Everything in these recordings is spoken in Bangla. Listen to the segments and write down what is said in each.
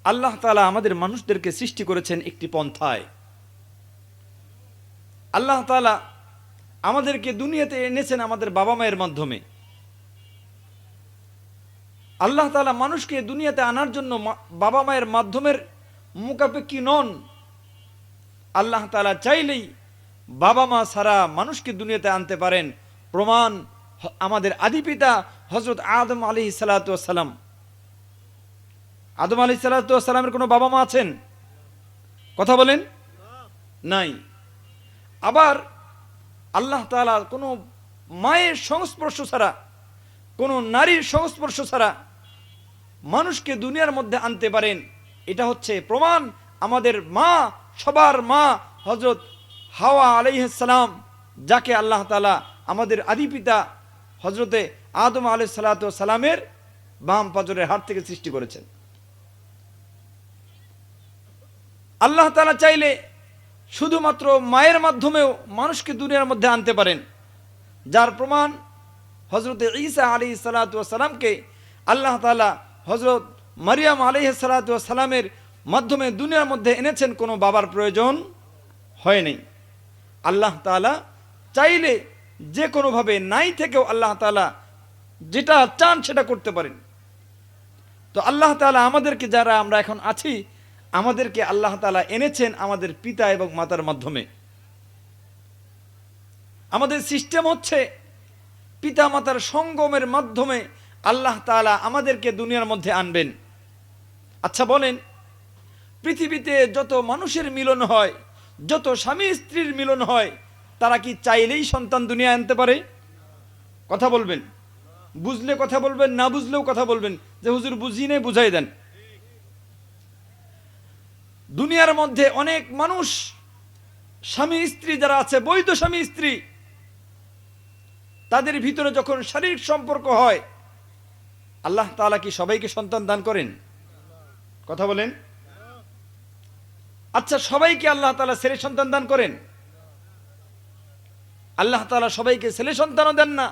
আল্লাহ তাআলা আমাদের মানুষদেরকে সৃষ্টি করেছেন একটি পন্থায়। আল্লাহ তাআলা আমাদেরকে দুনিয়াতে এনেছেন আমাদের বাবা মায়ের মাধ্যমে। আল্লাহ তাআলা মানুষকে দুনিয়াতে আনার জন্য বাবা মায়ের মাধ্যমের মুখাপেক্ষী নন। আল্লাহ তাআলা চাইলেই বাবা মা ছাড়া মানুষকে দুনিয়াতে আনতে পারেন। প্রমাণ আমাদের আদি পিতা হযরত আদম আলাইহিস সালাতু ওয়াস সালাম। আদম আলাইহিস সালাতু ওয়াস সালামের কোনো বাবা মা আছেন? কথা বলেন, নাই। আবার আল্লাহ তাআলা কোনো মায়ের সংস্পর্শ ছাড়া, কোনো নারীর সংস্পর্শ ছাড়া মানুষকে দুনিয়ার মধ্যে আনতে পারেন। এটা হচ্ছে প্রমাণ আমাদের মা, সবার মা হযরত হাওয়া আলাইহিস সালাম, যাকে আল্লাহ তাআলা আমাদের আদি পিতা হযরতে আদম আলাইহিস সালাতু ওয়াস সালামের বাম পাজরের হাড় থেকে সৃষ্টি করেছেন। আল্লাহ তাআলা চাইলে শুধুমাত্র মায়ের মাধ্যমেও মানুষকে দুনিয়ার মধ্যে আনতে পারেন, যার প্রমাণ হযরতে ঈসা আলাইহিস সালাতু ওয়াস সালামকে আল্লাহ তাআলা হযরত মারিয়াম আলাইহিস সালাতু ওয়াস সালামের মাধ্যমে দুনিয়ার মধ্যে এনেছেন। কোনো বাবার প্রয়োজন হয়নি। আল্লাহ তাআলা চাইলে যে কোনোভাবে নাই থেকেও আল্লাহ তাআলা যেটা চান সেটা করতে পারেন। তো আল্লাহ তাআলা আমাদেরকে, যারা আমরা এখন আছি, আমাদেরকে আল্লাহ তাআলা এনেছেন আমাদের পিতা এবং মাতার মাধ্যমে। আমাদের সিস্টেম হচ্ছে পিতা মাতার সঙ্গমের মাধ্যমে আল্লাহ তাআলা আমাদেরকে দুনিয়ার মধ্যে আনবেন। আচ্ছা বলেন, পৃথিবীতে যত মানুষের মিলন হয়, যত স্বামী স্ত্রীর মিলন হয়, তারা কি চাইলেই সন্তান দুনিয়ায় আনতে পারে? কথা বলবেন, বুঝলে কথা বলবেন, না বুঝলেও কথা বলবেন যে হুজুর বুঝি নেই, বুঝাই দেন। দুনিয়ার মধ্যে অনেক মানুষ, স্বামী স্ত্রী যারা আছে, বৈধ স্বামী স্ত্রী, তাদের ভিতরে যখন শারীরিক সম্পর্ক হয়, আল্লাহ তাআলা কি সবাইকে সন্তান দান করেন? কথা বলেন। আচ্ছা, সবাইকে আল্লাহ তাআলা ছেলে সন্তান দান করেন? আল্লাহ তাআলা সবাইকে ছেলে সন্তানও দেন না,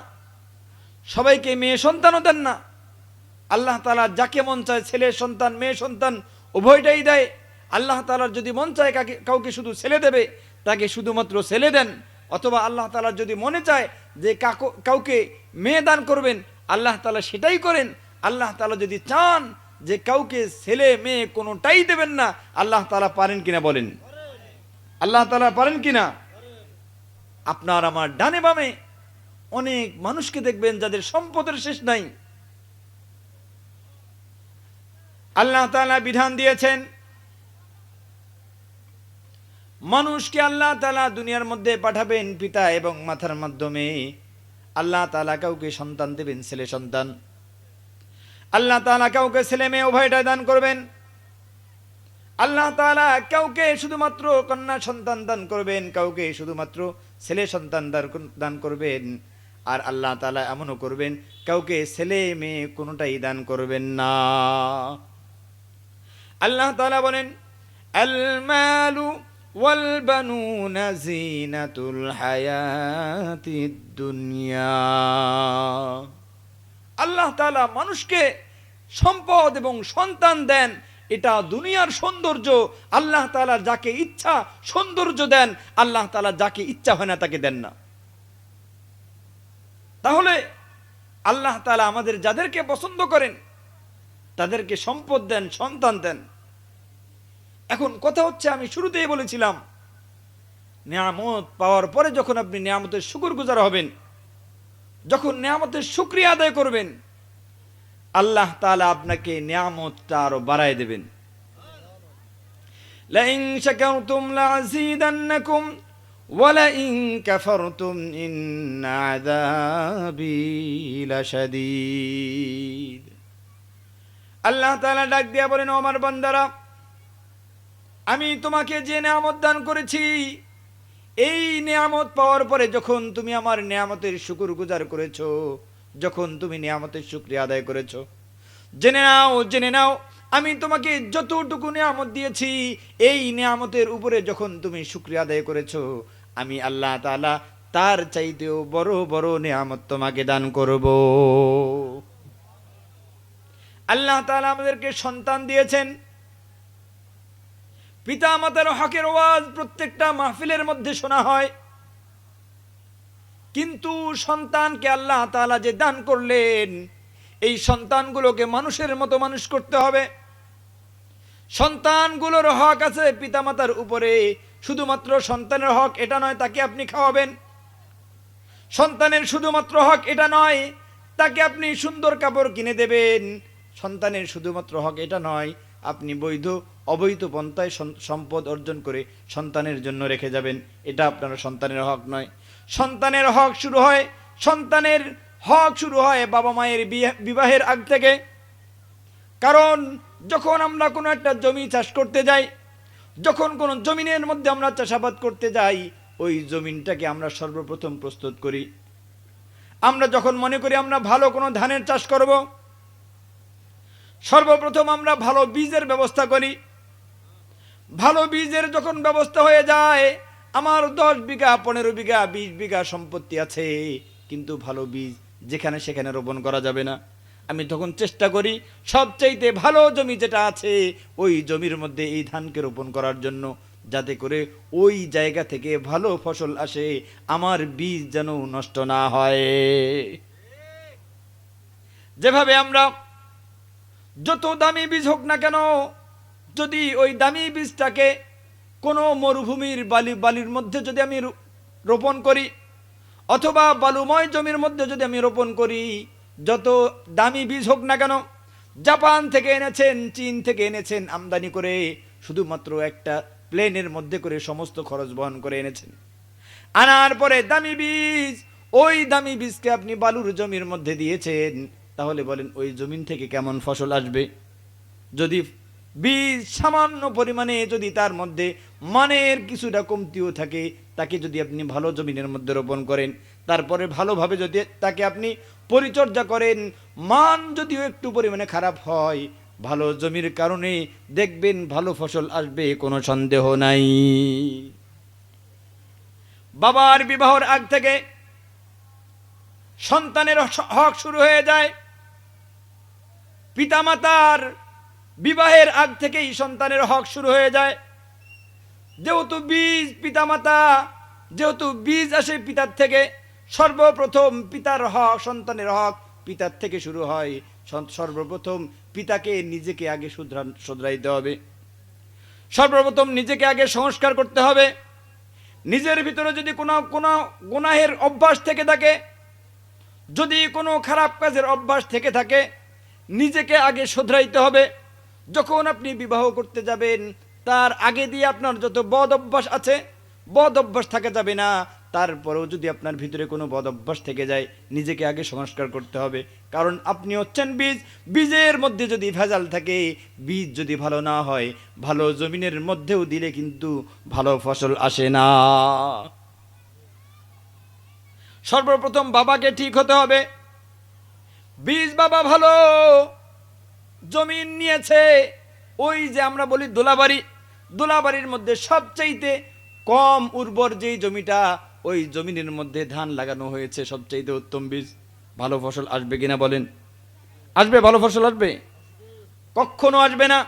সবাইকে মেয়ে সন্তানও দেন না। আল্লাহ তাআলা যাকে মন চায় ছেলে সন্তান, মেয়ে সন্তান উভয়টাই দেয়। আল্লাহ তাআলার যদি মন চায় কাউকে শুধু ছেলে দেবে, তাকে শুধুমাত্র ছেলে দেন। অথবা আল্লাহ তাআলার যদি মনে চায় যে কাউকে মেয়ে দান করবেন, আল্লাহ তাআলা সেটাই করেন। আল্লাহ তাআলা যদি চান যে কাউকে ছেলে মেয়ে কোনোটাই দেবেন না, আল্লাহ তাআলা পারেন কিনা বলেন? আল্লাহ তাআলা পারেন কিনা? আপনার আমার ডানে বামে অনেক মানুষকে দেখবেন যাদের সম্পদের শেষ নাই। আল্লাহ তাআলা বিধান দিয়েছেন, মানুষকে আল্লাহ তাআলা দুনিয়ার মধ্যে পাঠাবেন পিতা এবং মাতার মাধ্যমে। আল্লাহ তাআলা কাউকে সন্তান দেবেন, ছেলে সন্তান। আল্লাহ তাআলা কাউকে ছেলে মেয়ে উভয়টা দান করবেন। আল্লাহ তাআলা কাউকে শুধুমাত্র কন্যা সন্তান দান করবেন, কাউকে শুধুমাত্র ছেলে সন্তান দান করবেন। আর আল্লাহ তাআলা এমনও করবেন, কাউকে ছেলে মেয়ে কোনোটাই দান করবেন না। আল্লাহ তাআলা বলেন, আল মালু ওয়াল বানুনা জিনাতুল হায়াতিদ দুনিয়া। আল্লাহ তাআলা মানুষকে সম্পদ এবং সন্তান দেন, এটা দুনিয়ার সৌন্দর্য। আল্লাহ তাআলা যাকে ইচ্ছা সৌন্দর্য দেন, আল্লাহ তাআলা যাকে ইচ্ছা হয় না তাকে দেন না। তাহলে আল্লাহ তাআলা আমাদের যাদেরকে পছন্দ করেন তাদেরকে সম্পদ দেন, সন্তান দেন। এখন কথা হচ্ছে, আমি শুরুতেই বলেছিলাম, নিয়ামত পাওয়ার পরে যখন আপনি নিয়ামতের শুকরগুজার হবেন, যখন নিয়ামতের শুকরিয়া আদায় করবেন, আল্লাহ তাআলা আপনাকে নিয়ামতটা আরো বাড়ায় দেবেন। লাইন শাকারতুম লাযীদান্নাকুম ওয়া লাইন কাফারতুম ইন্না আযাবি লাশাদীদ। আল্লাহ তাআলা ডাক দিয়া বলেন, ও আমার বান্দারা, আমি তোমাকে যে নিয়ামত দান করেছি, এই নিয়ামত পাওয়ার পরে যখন তুমি আমার নিয়ামতের শুকরগুজার করেছো, যখন তুমি নিয়ামতের শুকরিয়া আদায় করেছো, জেনে নাও আমি তোমাকে যতটুকু নিয়ামত দিয়েছি, এই নিয়ামতের উপরে যখন তুমি শুকরিয়া আদায় করেছো, আমি আল্লাহ তাআলা তার চাইতেও বড় বড় নিয়ামত তোমাকে দান করব। আল্লাহ তাআলা আমাদেরকে সন্তান দিয়েছেন, পিতা মাতার হকের ওয়াজ প্রত্যেকটা মাহফিলের মধ্যে শোনা হয়, কিন্তু সন্তানকে আল্লাহ তাআলা যে দান করলেন, এই সন্তানগুলোকে মানুষের মতো মানুষ করতে হবে। সন্তানগুলোর হক আছে পিতামাতার উপরে। শুধুমাত্র সন্তানের হক এটা নয় তাকে আপনি খাওয়াবেন, সন্তানের শুধুমাত্র হক এটা নয় তাকে আপনি সুন্দর কাপড় কিনে দেবেন, সন্তানের শুধুমাত্র হক এটা নয় আপনি বৈধ অবৈধ পন্থায় সম্পদ অর্জন করে সন্তানের জন্য রেখে যাবেন। এটা আপনার সন্তানের হক নয়। সন্তানের হক শুরু হয় বাবা মায়ের বিবাহের আগ থেকে। কারণ যখন আমরা কোনো একটা জমি চাষ করতে যাই, যখন কোনো জমিনের মধ্যে আমরা চাষাবাদ করতে যাই, ওই জমিনটাকে আমরা সর্বপ্রথম প্রস্তুত করি। আমরা যখন মনে করি আমরা ভালো কোনো ধানের চাষ করব, সর্বপ্রথম আমরা ভালো বীজের ব্যবস্থা করি। ভালো বীজের যখন ব্যবস্থা হয়ে যায়, আমার 10 বিঘা 15 বিঘা 20 বিঘা সম্পত্তি আছে, কিন্তু ভালো বীজ যেখানে সেখানে রোপণ করা যাবে না। আমি তখন চেষ্টা করি সবচাইতে ভালো জমি যেটা আছে ওই জমির মধ্যে এই ধানকে রোপণ করার জন্য, যাতে করে ওই জায়গা থেকে ভালো ফসল আসে, আমার বীজ যেন নষ্ট না হয়। যেভাবে আমরা যত দামি বীজ হোক না কেন, যদি ওই দামি বীজটাকে কোনো মরুভূমির বালির মধ্যে যদি আমি রোপণ করি, অথবা বালুময় জমির মধ্যে যদি আমি রোপণ করি, যত দামি বীজ হোক না কেন, জাপান থেকে এনেছেন, চীন থেকে এনেছেন আমদানি করে, শুধুমাত্র একটা প্লেনের মধ্যে করে সমস্ত খরচ বহন করে এনেছেন, আনার পরে দামি বীজ, ওই দামি বীজকে আপনি বালুর জমির মধ্যে দিয়েছেন, তাহলে বলেন ওই জমিন থেকে কেমন ফসল আসবে? যদি বীজ সামান্য পরিমাণে যদি তার মধ্যে মানের কিছুটা কমতিও থাকে, তাকে যদি আপনি ভালো জমিনের মধ্যে রোপণ করেন, তারপরে ভালোভাবে যদি তাকে আপনি পরিচর্যা করেন, মান যদিও একটু পরিমাণে খারাপ হয়, ভালো জমির কারণে দেখবেন ভালো ফসল আসবে, কোনো সন্দেহ নাই। বাবার বিবাহের আগ থেকে সন্তানের হক শুরু হয়ে যায়। পিতামাতার বিবাহের আগ থেকেই সন্তানের হক শুরু হয়ে যায়। যেহেতু বীজ আসে পিতার থেকে, সর্বপ্রথম পিতার হক, সন্তানের হক পিতার থেকে শুরু হয়। সর্বপ্রথম পিতাকে নিজেকে আগে শুধরাইতে হবে, সর্বপ্রথম নিজেকে আগে সংস্কার করতে হবে। নিজের ভিতরে যদি কোনো গুনাহের অভ্যাস থেকে থাকে, যদি কোনো খারাপ কাজের অভ্যাস থেকে থাকে, নিজেকে আগে শুধরাইতে হবে। যখন আপনি বিবাহ করতে যাবেন, তার আগে দিয়ে আপনার যত বদ অভ্যাস আছে, বদ অভ্যাস থাকা যাবে না। তারপরেও যদি আপনার ভিতরে কোনো বদ অভ্যাস থেকে যায়, নিজেকে আগে সংস্কার করতে হবে। কারণ আপনি হচ্ছেন বীজ, বীজের মধ্যে যদি ভেজাল থাকে, বীজ যদি ভালো না হয়, ভালো জমিনের মধ্যেও দিলে কিন্তু ভালো ফসল আসে না। সর্বপ্রথম বাবাকে ঠিক হতে হবে। বীজ বাবা ভালো, জমিন নিয়েছে, ওই যে আমরা বলি দোলাবাড়ির মধ্যে সবচাইতে কম উর্বর যেই জমিটা, ওই জমিনের মধ্যে ধান লাগানো হয়েছে, সবচাইতে উত্তম বীজ। ভালো ফসল আসবে কিনা বলেন? আসবে? ভালো ফসল আসবে? কখনো আসবে না।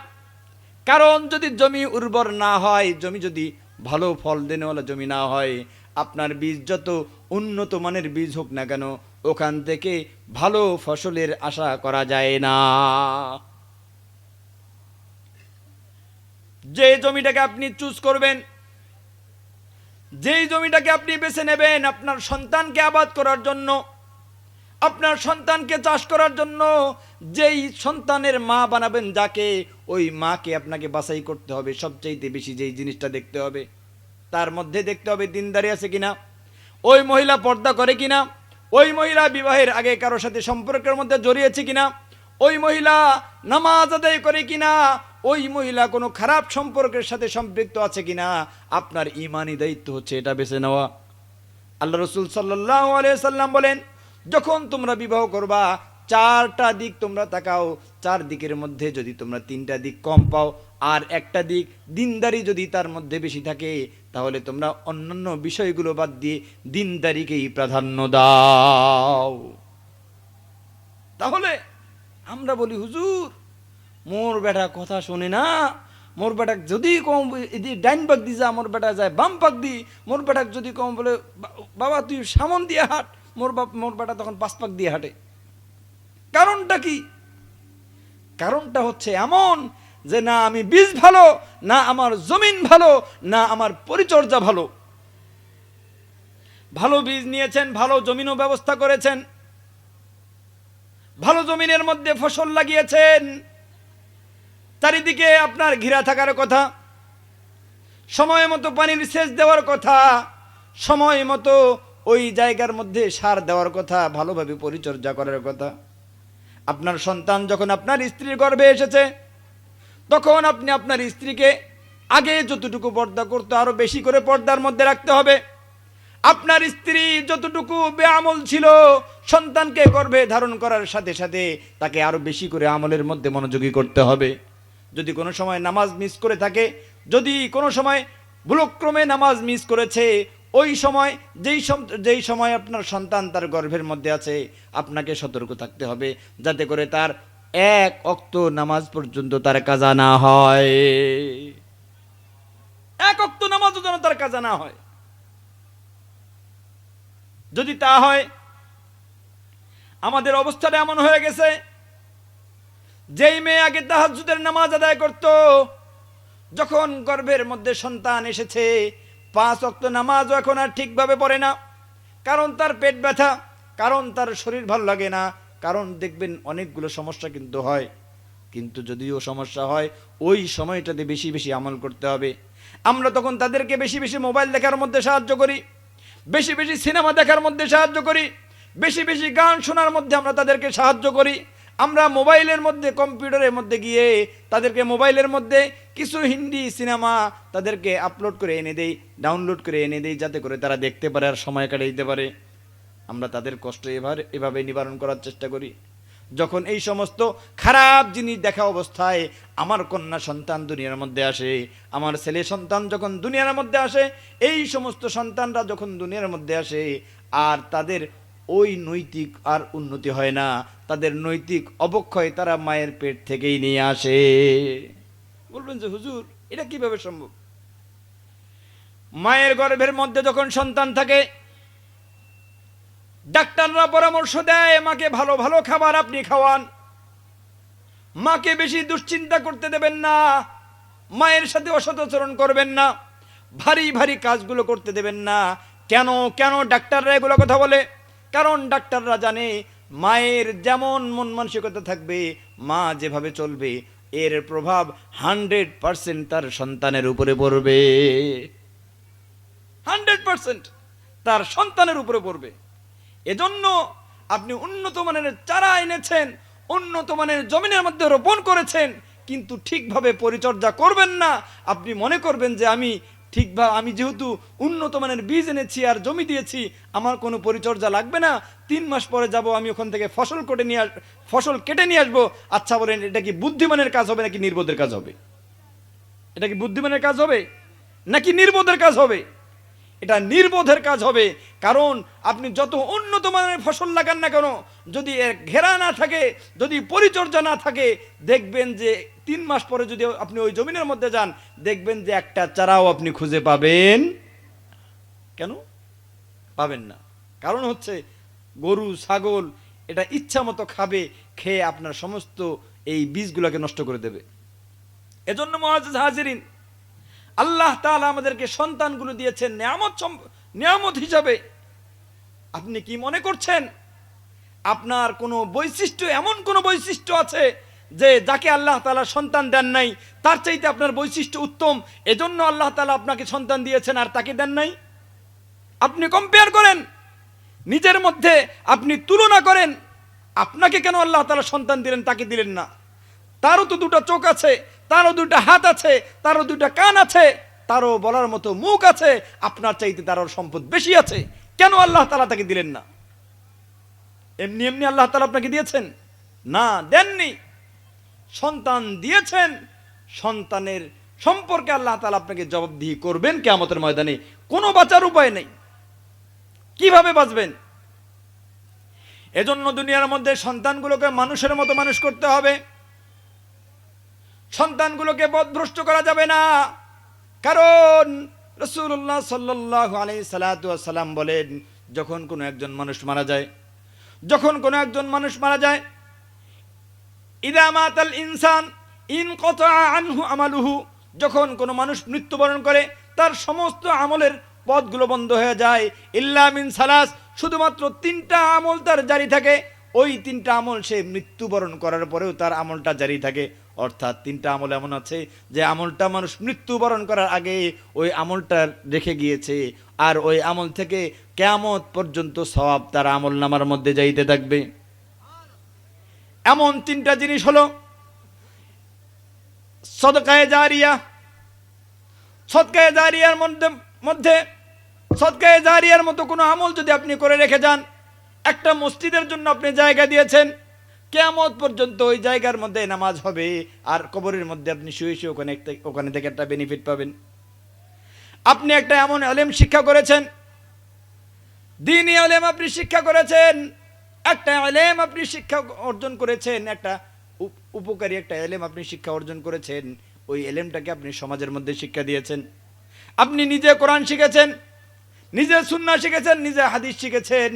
কারণ যদি জমি উর্বর না হয়, জমি যদি ভালো ফল দেনেওয়ালা জমি না হয়, আপনার বীজ যত উন্নত মানের বীজ হোক না কেন, ওখান থেকে ভালো ফসলের আশা করা যায় না। যে জমিটাকে আপনি চুজ করবেন, যেই জমিটাকে আপনি বেছে নেবেন আপনার সন্তানকে আবাদ করার জন্য, আপনার সন্তানকে চাষ করার জন্য, যেই সন্তানের মা বানাবেন যাকে, ওই মাকে আপনাকে বাছাই করতে হবে। সবচাইতে বেশি যেই জিনিসটা দেখতে হবে, তার মধ্যে দেখতে হবে দিনদারি আছে কিনা, ওই মহিলা পর্দা করে কিনা, ওই মহিলা বিবাহের আগে কারোর সাথে সম্পর্কের মধ্যে জড়িয়েছে কিনা, ওই মহিলা নামাজ আদায় করে কিনা, ওই মহিলা কোনো খারাপ সম্পর্কের সাথে সম্পৃক্ত আছে কিনা। আপনার ঈমানি দায়িত্ব হচ্ছে এটা বেছে নেওয়া। আল্লাহ রাসূল সাল্লাল্লাহু আলাইহি সাল্লাম বলেন, যখন তোমরা বিবাহ করবা, 4টা দিক তোমরা তাকাও। 4 দিকের মধ্যে যদি তোমরা 3টা দিক কম পাও, আর একটা দিক দিনদারি যদি তার মধ্যে বেশি থাকে, তাহলে তোমরা অন্যান্য বিষয়গুলো বাদ দিয়ে দিনদারিকেই প্রাধান্য দাও। তাহলে আমরা বলি, হুজুর মোর বেটা কথা শোনে না, মোর বেটাক যদি কম এদি ডাইন পাক দি যা, মোর বেটা যায় বাম পাক দি, মোর বেটাক যদি কম বলে বাবা তুই সামন দিয়ে হাঁট, মোর বেটা তখন 5 পাক দিয়ে হাঁটে। কারণটা কি? কারণটা হচ্ছে এমন যে না আমি বীজ ভালো, না আমার জমিন ভালো, না আমার পরিচর্যা ভালো। ভালো বীজ নিয়েছেন, ভালো জমিনও ব্যবস্থা করেছেন, ভালো জমিনের মধ্যে ফসল লাগিয়েছেন, চারিদিকে আপনার ঘিরা থাকার কথা, সময় মতো পানির সেচ দেওয়ার কথা, সময় মতো ওই জায়গার মধ্যে সার দেওয়ার কথা, ভালোভাবে পরিচর্যা করার কথা। আপনার সন্তান যখন আপনার স্ত্রীর গর্ভে এসেছে, তখন আপনি আপনার স্ত্রীকে আগে যতটুকু পর্দা করতে আরো বেশি করে পর্দার মধ্যে রাখতে হবে। আপনার স্ত্রী যতটুকু বেআমল ছিল, সন্তানকে গর্ভে ধারণ করার সাথে সাথে তাকে আরো বেশি করে আমলের মধ্যে মনোযোগী করতে হবে। যদি কোনো সময় নামাজ মিস করে থাকে, যদি কোনো সময় ভুলক্রমে নামাজ মিস করেছে, ওই সময় যেই সময় আপনার সন্তান তার গর্ভের মধ্যে আছে, আপনাকে সতর্ক থাকতে হবে যাতে করে তার 1 ওয়াক্ত নামাজ পর্যন্ত তার কাজা না হয়। 1 ওয়াক্ত নামাজও যেন তার কাজা না হয়। যদি তা হয়, আমাদের অবস্থাটা এমন হয়ে গেছে, যেই মেয়ে আগে তাহাজ্জুদের নামাজ আদায় করত, যখন গর্ভের মধ্যে সন্তান এসেছে 5 ওয়াক্ত নামাজও এখন আর ঠিকভাবে পড়ে না। কারণ তার পেট ব্যথা, কারণ তার শরীর ভালো লাগে না, কারণ দেখবেন অনেকগুলো সমস্যা কিন্তু হয়। কিন্তু যদিও সমস্যা হয়, ওই সময়টাতে বেশি বেশি আমল করতে হবে। আমরা তখন তাদেরকে বেশি বেশি মোবাইল দেখার মধ্যে সাহায্য করি, বেশি বেশি সিনেমা দেখার মধ্যে সাহায্য করি, বেশি বেশি গান শোনার মধ্যে আমরা তাদেরকে সাহায্য করি। আমরা মোবাইলের মধ্যে, কম্পিউটারের মধ্যে গিয়ে তাদেরকে মোবাইলের মধ্যে কিছু হিন্দি সিনেমা তাদেরকে আপলোড করে এনে দেই, ডাউনলোড করে এনে দেই, যাতে করে তারা দেখতে পারে আর সময় কাটিয়ে দিতে পারে। আমরা তাদের কষ্ট এভাবে নিবারণ করার চেষ্টা করি। যখন এই সমস্ত খারাপ জিনিস দেখা অবস্থায় আমার কন্যা সন্তান দুনিয়ার মধ্যে আসে, আমার ছেলে সন্তান যখন দুনিয়ার মধ্যে আসে, এই সমস্ত সন্তানরা যখন দুনিয়ার মধ্যে আসে, আর তাদের ওই নৈতিক আর উন্নতি হয় না, তাদের নৈতিক অবক্ষয় তারা মায়ের পেট থেকেই নিয়ে আসে। বলবেন যে হুজুর এটা কিভাবে সম্ভব? মায়ের গর্ভের মধ্যে যখন সন্তান থাকে, ডাক্তাররা পরামর্শ দেয় মাকে ভালো ভালো খাবার আপনি খাওয়ান, মাকে বেশি দুশ্চিন্তা করতে দেবেন না, মায়ের সাথে অসদাচরণ করবেন না, ভারী ভারী কাজগুলো করতে দেবেন না। কেন কেন ডাক্তাররা এগুলো কথা বলে? কারণ ডাক্তাররা জানে মায়ের যেমন মন মানসিকতা থাকবে, মা যেভাবে চলবে, এর প্রভাব 100% তার সন্তানের উপরে পড়বে। 100% তার সন্তানের উপরে পড়বে। এজন্য আপনি উন্নত মানের চারা এনেছেন, উন্নত মানের জমিনের মধ্যে রোপণ করেছেন, কিন্তু ঠিকভাবে পরিচর্যা করবেন না। আপনি মনে করবেন যে আমি যেহেতু উন্নত মানের বীজ এনেছি আর জমি দিয়েছি, আমার কোনো পরিচর্যা লাগবে না, 3 মাস পরে যাব আমি ওখান থেকে ফসল কেটে নিয়ে আসবো। আচ্ছা বলেন, এটা কি বুদ্ধিমানের কাজ হবে নাকি নির্বোধের কাজ হবে? এটা কি বুদ্ধিমানের কাজ হবে নাকি নির্বোধের কাজ হবে? এটা নির্বোধের কাজ হবে। কারণ আপনি যত উন্নত মানের ফসল লাগান না কেন, যদি এর ঘেরা না থাকে, যদি পরিচর্যা না থাকে, দেখবেন যে 3 মাস পরে যদি আপনি ওই জমিনের মধ্যে যান, দেখবেন যে একটা চারাও আপনি খুঁজে পাবেন। কেন পাবেন না? কারণ হচ্ছে গরু ছাগল এটা ইচ্ছা মতো খাবে, খেয়ে আপনার সমস্ত এই বীজগুলোকে নষ্ট করে দেবে। এজন্য মুআজ্জাজ হাজিরিন, আল্লাহ তাআলা আমাদেরকে সন্তানগুলো দিয়েছেন নিয়ামত হিসাবে। আপনি কি মনে করছেন আপনার কোনো বৈশিষ্ট্য, এমন কোনো বৈশিষ্ট্য আছে যে যাকে আল্লাহ তাআলা সন্তান দেন নাই, তার চাইতে আপনার বৈশিষ্ট্য উত্তম, এজন্য আল্লাহ তাআলা আপনাকে সন্তান দিয়েছেন আর তাকে দেন নাই? আপনি কম্পেয়ার করেন, নিজের মধ্যে আপনি তুলনা করেন, আপনাকে কেন আল্লাহ তাআলা সন্তান দিলেন, তাকে দিলেন না? তারও তো 2টা চোখ আছে, তারও 2টা হাত আছে, তারও 2টা কান আছে, তারও বলার মতো মুখ আছে, আপনার চাইতে তারও সম্পদ বেশি আছে, কেন আল্লাহ তাআলা তাকে দিলেন না? এমনি এমনি আল্লাহ তাআলা আপনাকে দিয়েছেন? না, দেননি। সন্তান দিয়েছেন, সন্তানের সম্পর্কে আল্লাহ তাআলা আপনাকে জবাবদিহি করবেন কিয়ামতের ময়দানে। কোনো বাঁচার উপায় নেই। কিভাবে বাঁচবেন? এজন্য দুনিয়ার মধ্যে সন্তানগুলোকে মানুষের মতো মানুষ করতে হবে। সন্তানগুলোকে পথভ্রষ্ট করা যাবে না। কারণ রাসূলুল্লাহ সাল্লাল্লাহু আলাইহি সাল্লাম বলেন, যখন কোনো একজন মানুষ মারা যায়, ইদা মাতাল ইনসান ইনকাতা আনহু আমালুহু, যখন কোনো মানুষ মৃত্যুবরণ করে তার সমস্ত আমলের পথগুলো বন্ধ হয়ে যায়। ইল্লা মিন সালাস, শুধুমাত্র 3টা আমল তার জারি থাকে। ওই 3টা আমল সে মৃত্যুবরণ করার পরেও তার আমলটা জারি থাকে। অর্থাৎ 3টা আমল এমন আছে যে আমলটা মানুষ মৃত্যুবরণ করার আগে ওই আমলটা রেখে গিয়েছে, আর ওই আমল থেকে কিয়ামত পর্যন্ত সওয়াব তার আমল নামার মধ্যে যাইতে থাকবে। এমন 3টা জিনিস হলো সদকায়ে জারিয়া। সদকায়ে জারিয়ার মধ্যে সদকায়ে জারিয়ার মতো কোনো আমল যদি আপনি করে রেখে যান, একটা মসজিদের জন্য আপনি জায়গা দিয়েছেন, কিয়ামত পর্যন্ত ওই জায়গার মধ্যে নামাজ হবে, আর কবরের মধ্যে আপনি শুয়ে শুয়ে ওখানে থেকে একটা বেনিফিট পাবেন। আপনি একটা এমন ইলম শিক্ষা করেছেন, দ্বীনি ইলম আপনি শিক্ষা করেছেন, একটা ইলম আপনি শিক্ষা অর্জন করেছেন, একটা উপকারী একটা ইলম আপনি শিক্ষা অর্জন করেছেন। ওই ইলমটাকে আপনি সমাজের মধ্যে শিক্ষা দিয়েছেন। আপনি নিজে কোরআন শিখেছেন, নিজে সুন্নাহ শিখেছেন, নিজে হাদিস শিখেছেন।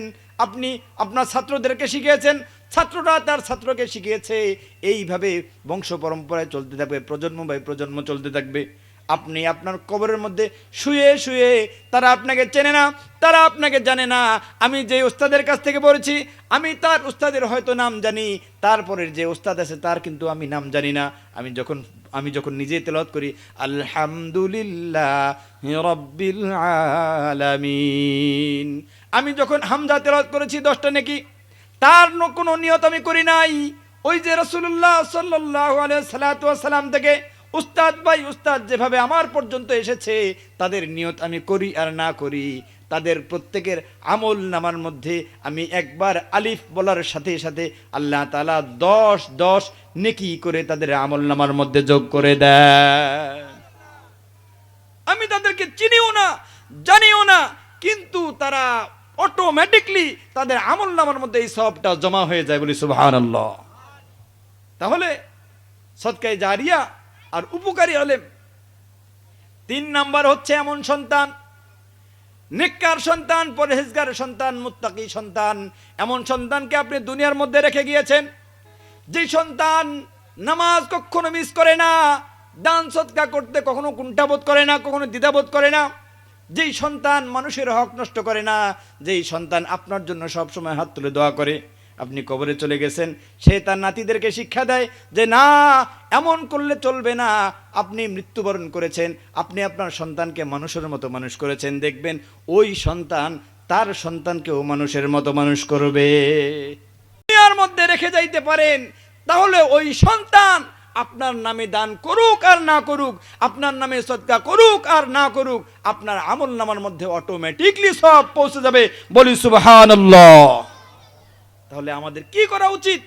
আপনি আপনার ছাত্রদেরকে শিখিয়েছেন, ছাত্ররা তার ছাত্রকে শিখিয়েছে। এইভাবে বংশ পরম্পরায় চলতে থাকবে, প্রজন্ম বাই প্রজন্ম চলতে থাকবে। আপনি আপনার কবরের মধ্যে শুয়ে শুয়ে, তারা আপনাকে চেনে না, তারা আপনাকে জানে না। আমি যে উস্তাদের কাছ থেকে পড়েছি, আমি তার উস্তাদের হয়তো নাম জানি, তারপরের যে উস্তাদ আছে তার কিন্তু আমি নাম জানি না। আমি যখন নিজে তেলাওয়াত করি, আলহামদুলিল্লাহি রাব্বিল আলামিন, আমি যখন হামজা তেলাওয়াত করেছি 10টা নেকি, তার কোনো নিয়ত আমি করি নাই। ওই যে রাসূলুল্লাহ সাল্লাল্লাহু আলাইহি সাল্লাম থেকে উস্তাদ ভাই উস্তাদ যেভাবে আমার পর্যন্ত এসেছে, তাদের নিয়ত আমি করি আর না করি, তাদের প্রত্যেকের আমল নামার মধ্যে আমি একবার আলিফ বলার সাথে সাথে আল্লাহ তাআলা 10 নেকি করে তাদের আমল নামার মধ্যে যোগ করে দেয়। আমি তাদেরকে চিনিও না, জানিও না, কিন্তু তারা অটোমেটিকলি তাদের আমল নামার মধ্যে এই সবটা জমা হয়ে যায়, বলি সুবহানাল্লাহ। তাহলে সদকায়ে জারিয়া আর উপকারী ইলম। 3 নাম্বার হচ্ছে এমন সন্তান, নেককার সন্তান, পরহেজগার সন্তান, মুত্তাকি সন্তান। এমন সন্তানকে আপনি দুনিয়ার মধ্যে রেখে গিয়েছেন, যে সন্তান নামাজ কখনো মিস করে না, দান সদকা করতে কখনো কুণ্ঠাবোধ করে না, কখনো দ্বিধাবোধ করে না, যেই সন্তান মানুষের হক নষ্ট করে না, যেই সন্তান আপনার জন্য সব সময় হাত তুলে দোয়া করে। আপনি কবরে চলে গেছেন, সে তার নাতিদেরকে শিক্ষা দেয় যে না, এমন করলে চলবে না। আপনি মৃত্যুবরণ করেছেন, আপনি আপনার সন্তানকে মানুষের মতো মানুষ করেছেন, দেখবেন ওই সন্তান তার সন্তানকেও মানুষের মতো মানুষ করবে। দুনিয়ার মধ্যে রেখে যাইতে পারেন, তাহলে ওই সন্তান আপনার নামে দান করুক আর না করুক, আপনার নামে সদকা করুক আর না করুক, আপনার আমল নামার মধ্যে অটোমেটিকলি সব পৌঁছে যাবে, বলি সুবহানাল্লাহ। তাহলে আমাদের কি করা উচিত?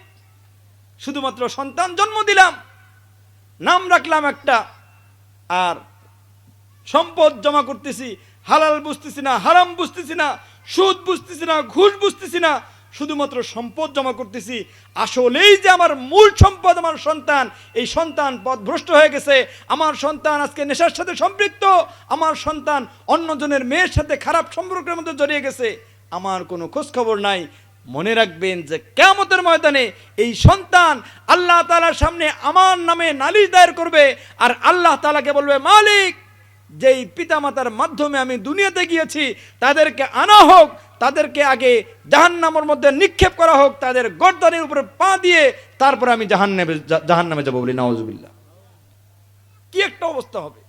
শুধুমাত্র সন্তান জন্ম দিলাম, নাম রাখলাম একটা, আর সম্পদ জমা করতেছি, হালাল বুঝতেছি না, হারাম বুঝতেছি না, সুদ বুঝতেছি না, ঘুষ বুঝতেছি না, শুধুমাত্র সম্পদ জমা করতেছি। আসলেই যে আমার মূল সম্পদ আমার সন্তান, এই সন্তান পথভ্রষ্ট হয়ে গেছে, আমার সন্তান আজকে নেশার সাথে সম্পৃক্ত, আমার সন্তান অন্যজনের মেয়ের সাথে খারাপ সম্পর্কের মধ্যে জড়িয়ে গেছে, আমার কোনো খোঁজ খবর নাই। মনে রাখবেন যে কিয়ামতের ময়দানে এই সন্তান আল্লাহ তাআলার সামনে আমার নামে নালিশ দায়ের করবে, আর আল্লাহ তাআলাকে বলবে, মালিক, যেই পিতামাতার মাধ্যমে আমি দুনিয়াতে গিয়েছি তাদেরকে আনা হোক, তাদেরকে আগে জাহান্নামের মধ্যে নিক্ষেপ করা হোক, তাদের গর্দানের উপরে পা দিয়ে তারপরে আমি জাহান্নামে যাব, বলি নাউজুবিল্লাহ। কি একটা অবস্থা হবে!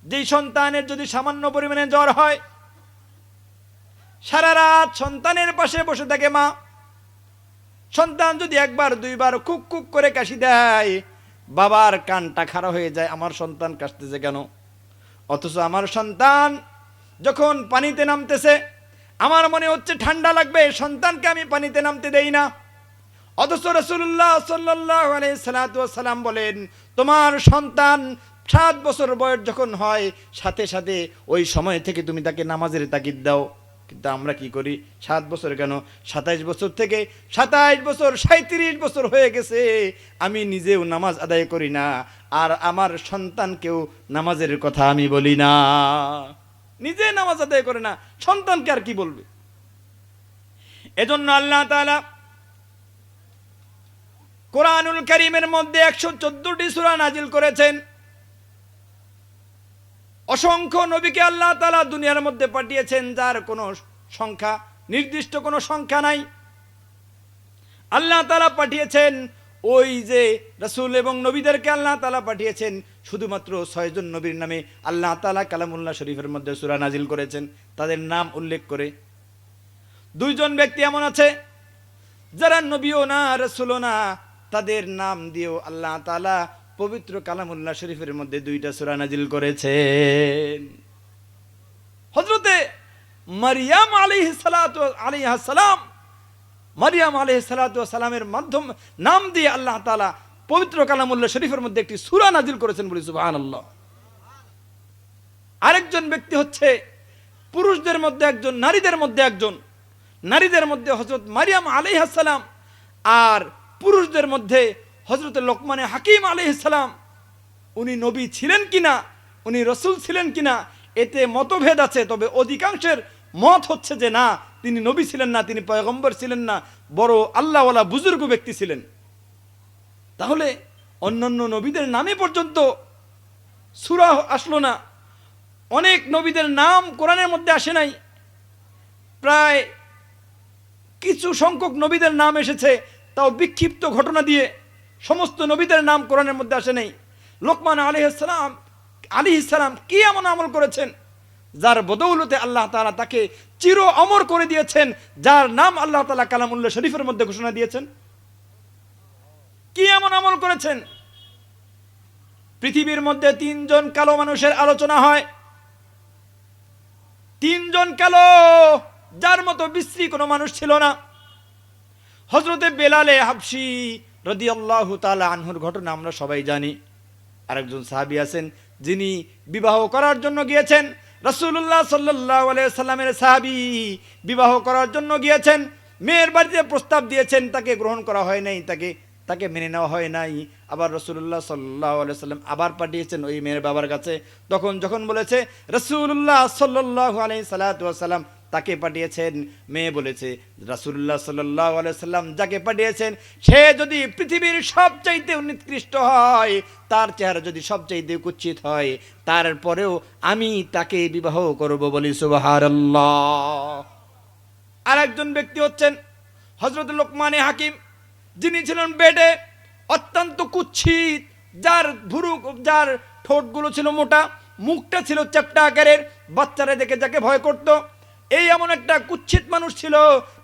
যেই সন্তানের যদি সামান্য পরিমাণে জ্বর হয়, সারা রাত সন্তানের পাশে বসে থাকে মা। সন্তান যদি একবার দুইবার কুক কুক করে কাশি দেয়, বাবার কানটা খাড়া হয়ে যায়, আমার সন্তান কাশতেছে কেন? অথচ আমার সন্তান যখন পানিতে নামতেছে, আমার মনে হচ্ছে ঠান্ডা লাগবে, সন্তানকে আমি পানিতে নামতে দেই না। অথচ রাসূলুল্লাহ সাল্লাল্লাহু আলাইহি সাল্লাম বলেন, তোমার সন্তান 7 বছর বয়স যখন হয়, সাথে সাথে ওই সময় থেকে তুমি তাকে নামাজের তাগিদ দাও। কিন্তু আমরা কি করি, 7 বছর কেন 27 বছর থেকে 27 বছর 37 বছর হয়ে গেছে, আমি নিজেও নামাজ আদায় করি না, আর আমার সন্তানকেও নামাজের কথা আমি বলি না। নিজে নামাজ আদায় করে না, সন্তানকে আর কি বলবে? এজন্য আল্লাহ তাআলা কোরআনুল কারীমের মধ্যে 114টি সূরা নাজিল করেছেন। অসংখ্য নবীকে আল্লাহ তাআলা দুনিয়ার মধ্যে পাঠিয়েছেন, যার কোনো সংখ্যা, নির্দিষ্ট কোনো সংখ্যা নাই। আল্লাহ তাআলা পাঠিয়েছেন ওই যে রাসূল এবং নবীদেরকে আল্লাহ তাআলা পাঠিয়েছেন শুধুমাত্র 6 জন নবীর নামে আল্লাহ তাআলা কালামুল্লাহ শরীফের মধ্যে সূরা নাজিল করেছেন, তাদের নাম উল্লেখ করে। 2 জন ব্যক্তি এমন আছে যারা নবীও না রাসূলও না, তাদের নাম দিয়েও আল্লাহ তাআলা পবিত্র কালামুল্লাহ শরীফের মধ্যে 2টা সূরা নাজিল করেছেন। হযরতে মারইয়াম আলাইহিস সালাম, মারইয়াম আলাইহিস সালামের মাধ্যম নাম দিয়ে আল্লাহ তাআলা পবিত্র কালামুল্লাহ শরীফের মধ্যে একটি সূরা নাজিল করেছেন, বলি সুবহানাল্লাহ। আরেকজন ব্যক্তি হচ্ছে পুরুষদের মধ্যে একজন, নারীদের মধ্যে একজন। নারীদের মধ্যে হযরত মারইয়াম আলাইহিস সালাম, আর পুরুষদের মধ্যে হযরত লোকমান হাকিম আলাইহিস সালাম। উনি নবী ছিলেন কিনা, উনি রাসূল ছিলেন কিনা, এতে মতভেদ আছে। তবে অধিকাংশের মত হচ্ছে যে না, তিনি নবী ছিলেন না, তিনি পয়গম্বর ছিলেন না, বড় আল্লাহওয়ালা বুজুর্গ ব্যক্তি ছিলেন। তাহলে অন্যান্য নবীদের নামে পর্যন্ত সূরা আসলো না, অনেক নবীদের নাম কোরআনের মধ্যে আসে নাই। প্রায় কিছু সংখ্যক নবীদের নাম এসেছে, তাও বিক্ষিপ্ত ঘটনা দিয়ে। সমস্ত নবীদের নাম কোরআনের মধ্যে আসে নাই। লোকমান আলাইহিস সালাম কি এমন আমল করেছেন যার বদৌলতে আল্লাহ তাআলা তাকে চির অমর করে দিয়েছেন, যার নাম আল্লাহ তাআলা কালামুল্লাহ শরীফের মধ্যে ঘোষণা দিয়েছেন? কি এমন আমল করেছেন? পৃথিবীর মধ্যে 3 জন কালো মানুষের আলোচনা হয়। 3 জন কালো, যার মতো বিশ্রী কোনো মানুষ ছিল না। হযরতে বেলালে হাবশী রাদিয়াল্লাহু তাআলা আনহুর ঘটনা আমরা সবাই জানি। আরেকজন সাহাবী আছেন যিনি বিবাহ করার জন্য গিয়েছেন, রাসূলুল্লাহ সাল্লাল্লাহু আলাইহি সাল্লামের সাহাবী, বিবাহ করার জন্য গিয়েছেন। মেয়ের বাড়িতে প্রস্তাব দিয়েছেন, তাকে গ্রহণ করা হয় নাই, তাকে মেনে নেওয়া হয় নাই। আবার রাসূলুল্লাহ সাল্লাল্লাহু আলাইহি সাল্লাম আবার পাঠিয়েছেন ওই মেয়ের বাবার কাছে। যখন বলেছে রাসূলুল্লাহ সাল্লাল্লাহু আলাইহি সাল্লাম তাকে পাঠিয়েছেন, মেয়ে বলেছে রাসূলুল্লাহ সাল্লাল্লাহু আলাইহি সাল্লাম যাকে পাঠিয়েছেন সে যদি পৃথিবীর সবচাইতে নিকৃষ্ট হয়, তার চেহারা যদি সবচাইতে কুৎসিত হয়, তারপরেও আমি তাকে বিবাহ করব, বলি সুবহানাল্লাহ। আরেকজন ব্যক্তি হচ্ছেন হযরত লোকমান হাকিম, যিনি ছিলেন বেডে, অত্যন্ত কুৎসিত, যার ঠোঁটগুলো ছিল মোটা, মুখটা ছিল চ্যাপ্টা আকারের, বাচ্চারা দেখে যাকে ভয় করত। এই এমন একটা কুৎসিত মানুষ ছিল,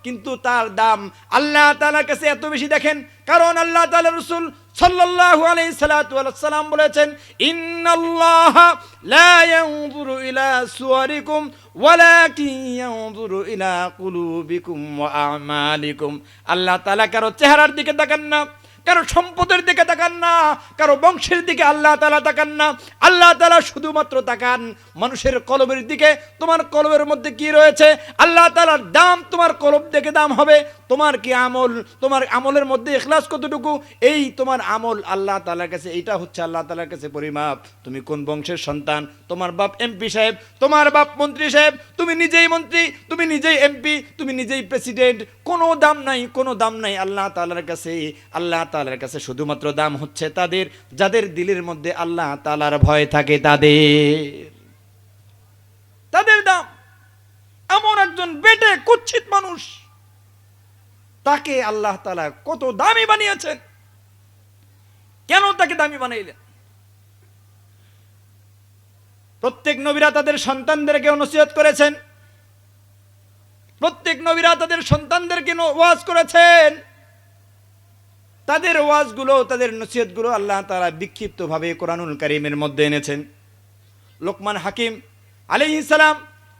কিন্তু তার দাম আল্লাহ তাআলার কাছে এত বেশি। দেখেন, কারণ আল্লাহ তাআলার রাসূল সাল্লাল্লাহু আলাইহি সাল্লাম বলেছেন, ইন্নাল্লাহা লা ইয়ানজুরু ইলা সুওয়ারিকুম ওয়ালাকিন ইয়ানজুরু ইলা কুলুবিকুম ওয়া আমালিকুম। আল্লাহ তাআলা কারো চেহারার দিকে তাকান না, কারো সম্পদের দিকে তাকান না, কারো বংশের দিকে আল্লাহ তাআলা তাকান না। আল্লাহ তাআলা শুধুমাত্র তাকান মানুষের কলবের দিকে। তোমার কলবের মধ্যে কি রয়েছে, আল্লাহ তাআলার দাম তোমার কলব দেখে দাম হবে। তোমার কি আমল, তোমার আমলের মধ্যে ইখলাস কতটুকু, এই তোমার আমল আল্লাহ তাআলার কাছে, এইটা হচ্ছে আল্লাহ তাআলার কাছে পরিমাপ। তুমি কোন বংশের সন্তান, তোমার বাপ এমপি সাহেব, তোমার বাপ মন্ত্রী সাহেব, তুমি নিজেই মন্ত্রী, তুমি নিজেই এমপি, তুমি নিজেই প্রেসিডেন্ট, কোনো দাম নাই, কোনো দাম নাই আল্লাহ তাআলার কাছে। আল্লাহ তাআলার কাছে শুধুমাত্র দাম হচ্ছে তাদের যাদের দিলের মধ্যে আল্লাহ তাআলার ভয় থাকে, তাদের দাম। এমন একজন বেটে কুৎসিত মানুষ, তাকে আল্লাহ তাআলা কত দামি বানিয়েছেন। কেন তাকে দামি বানাইলেন? প্রত্যেক নবীরা তাদের সন্তানদেরকে নসিহত করেছেন, প্রত্যেক নবীরা তাদের সন্তানদেরকে ওয়াজ করেছেন। তাদের ওয়াজগুলো, তাদের নসিহতগুলো আল্লাহ তাআলা বিক্ষিপ্তভাবে কোরআনুল কারীমের মধ্যে এনেছেন। লোকমান হাকিম আলাইহিস সালাম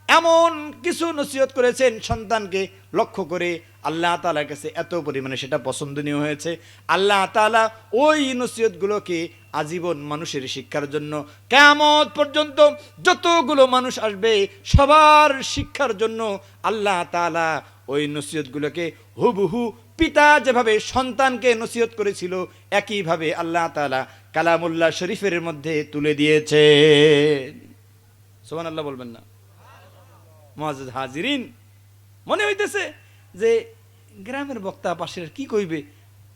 এমন কিছু নসিহত করেছেন সন্তানকে লক্ষ্য করে, আল্লাহ তাআলার কাছে এত পরিমাণে সেটা পছন্দনীয় হয়েছে, আল্লাহ তাআলা ওই নসিহতগুলোকে আজীবন মানুষের শিক্ষার জন্য, কিয়ামত পর্যন্ত যতগুলো মানুষ আসবে সবার শিক্ষার জন্য আল্লাহ তাআলা ওই নসিহতগুলোকে হুবহু পিতা যেভাবে সন্তানকে নসিহত করেছিল একইভাবে আল্লাহ তাআলা কালামুল্লাহ শরীফের মধ্যে তুলে দিয়েছেন। সুবহানাল্লাহ বলবেন না? মুআজ্জাজ হাজিরিন, মনে হইতেছে যে গ্রামের বক্তা পাশের কি কইবে।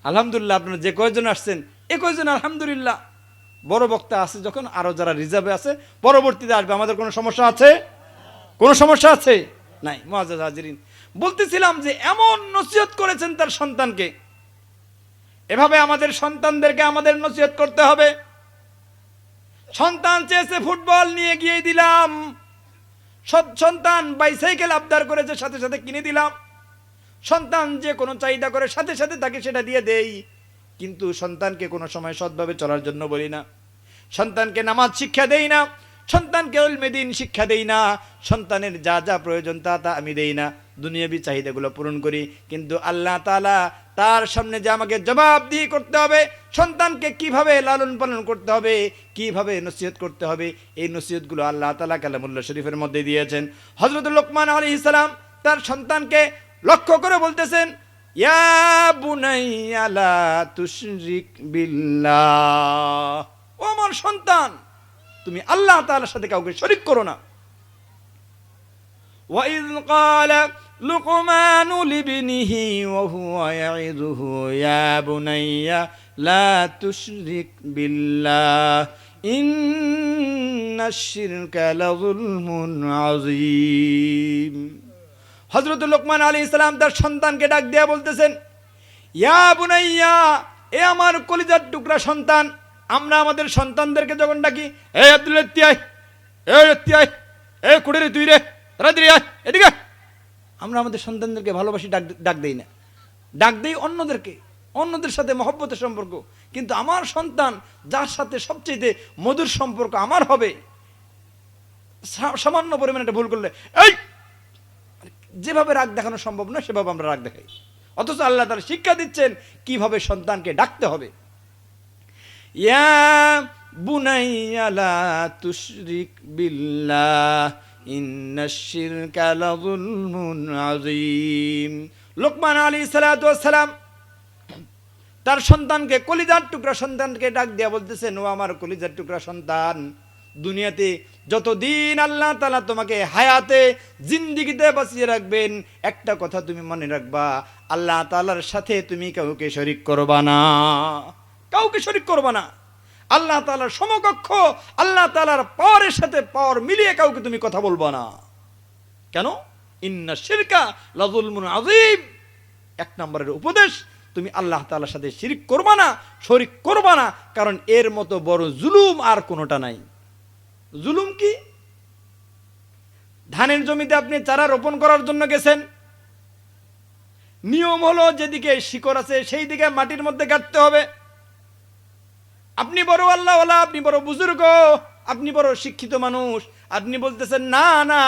আলহামদুলিল্লাহ, আপনারা যে কয়জন আসছেন এ কয়জন আলহামদুলিল্লাহ বড় বক্তা আছে, যখন আরো যারা রিজার্ভে আছে পরবর্তীতে আসবে। আমাদের কোনো সমস্যা আছে? কোনো সমস্যা আছে? নাই। মুআজ্জাজ হাজিরিন, বলতেছিলাম যে এমন নসিহত করেছেন তার সন্তানকে, এভাবে আমাদের সন্তানদেরকে আমাদের নসিহত করতে হবে। সন্তান চেয়েছে ফুটবল, নিয়ে গিয়ে দিলাম। সন্তান বাইসাইকেল আবদার করেছে, সাথে সাথে কিনে দিলাম। সন্তান যে কোনো চাহিদা করে সাথে সাথে তাকে সেটা দিয়ে দেই। কিন্তু সন্তানকে কোনো সময় সৎভাবে চলার জন্য বলি না, সন্তানকে নামাজ শিক্ষা দেই না, সন্তানকে ইলমে দ্বীন শিক্ষা দেই না, সন্তানের যা যা প্রয়োজন তা তা আমি দেই না, দুনিয়াবি চাহিদাগুলো পূরণ করি। কিন্তু আল্লাহ তাআলা তার সামনে যে আমাকে জবাবদিহি করতে হবে, সন্তানকে কিভাবে লালন পালন করতে হবে, কিভাবে নসিহত করতে হবে, এই নসিহতগুলো আল্লাহ তাআলা কালামুল্লাহ শরীফের মধ্যে দিয়েছেন। হযরত লোকমান আলাইহিস সালাম তার সন্তানকে লক্ষ্য করে বলতেছেন, ইয়া বুনাইয়া লা তুশরিক বিল্লাহ, ও আমার সন্তান, তুমি আল্লাহ তাআলার সাথে কাউকে শরীক করো না। وَإِذْ قَالَ لُقْمَانُ لِابْنِهِ وَهُوَ يَعِظُهُ يَا بُنَيَّ لَا تُشْرِكْ بِاللَّهِ إِنَّ الشِّرْكَ لَظُلْمٌ عَظِيمٌ। হযরত লোকমান আলাইহিস সালাম তার সন্তানকে ডাক দিয়ে বলতেছেন, ইয়া বুনাইয়া, এ আমার কলিজার টুকরা সন্তান। আমরা আমাদের সন্তানদেরকে যখন ডাকি, এ আব্দুল ইত্তিয়াই, এ ইত্তিয়াই, এ কুড়ে রে তুই রে, তাড়াতাড়ি আয় এদিকে, আমরা আমাদের সন্তানদেরকে ভালোবাসি, ডাক দেই না। ডাক দেই অন্যদেরকে, অন্যদের সাথে মহব্বতের সম্পর্ক। কিন্তু আমার সন্তান যার সাথে সবচেয়ে মধুর সম্পর্ক আমার হবে, সামান্য পরিমাণে একটা ভুল করলে এই যেভাবে রাগ দেখানো সম্ভব নয় সেভাবে আমরা রাগ দেখাই। অথচ আল্লাহ তাআলা শিক্ষা দিচ্ছেন কিভাবে সন্তানকে ডাকতে হবে। ইয়া বুনাইয়া লা তুশরিক বিল্লাহ ইন্নাশ শিরকা লাযুলমুন আযীম। লোকমান আলাইহিস সালাতু ওয়াস সালাম তার সন্তানকে, কলিজার টুকরা সন্তানকে ডাক দিয়া বলতেছেন, ও আমার কলিজার টুকরা সন্তান, দুনিয়াতে যতদিন আল্লাহ তাআলা তোমাকে হায়াতে জিন্দেগিতে বাঁচিয়ে রাখবেন, একটা কথা তুমি মনে রাখবা, আল্লাহ তাআলার সাথে তুমি কাউকে শরীক করবা না, কাউকে শরীক করবা না। আল্লাহ তাআলার সমকক্ষ, আল্লাহ তাআলার পাওয়ারের সাথে পাওয়ার মিলিয়ে কাউকে তুমি কথা বলবা না। কেন? ইন্না শিরকা লাযুলমুন আযীম। এক নম্বরের উপদেশ, তুমি আল্লাহ তাআলার সাথে শিরক করবা না, শরীক করবা না, কারণ এর মতো বড় জুলুম আর কোনোটা নাই। জুলুম কি? ধানের জমিতে আপনি চারা রোপণ করার জন্য গেছেন, নিয়ম হলো যেদিকে শিকড় আছে সেই দিকে মাটির মধ্যে গাঁথতে হবে। আপনি বড় আল্লাহওয়ালা, আপনি বড় বুজুর্গ, আপনি বড় শিক্ষিত মানুষ, আপনি বলতেছেন না না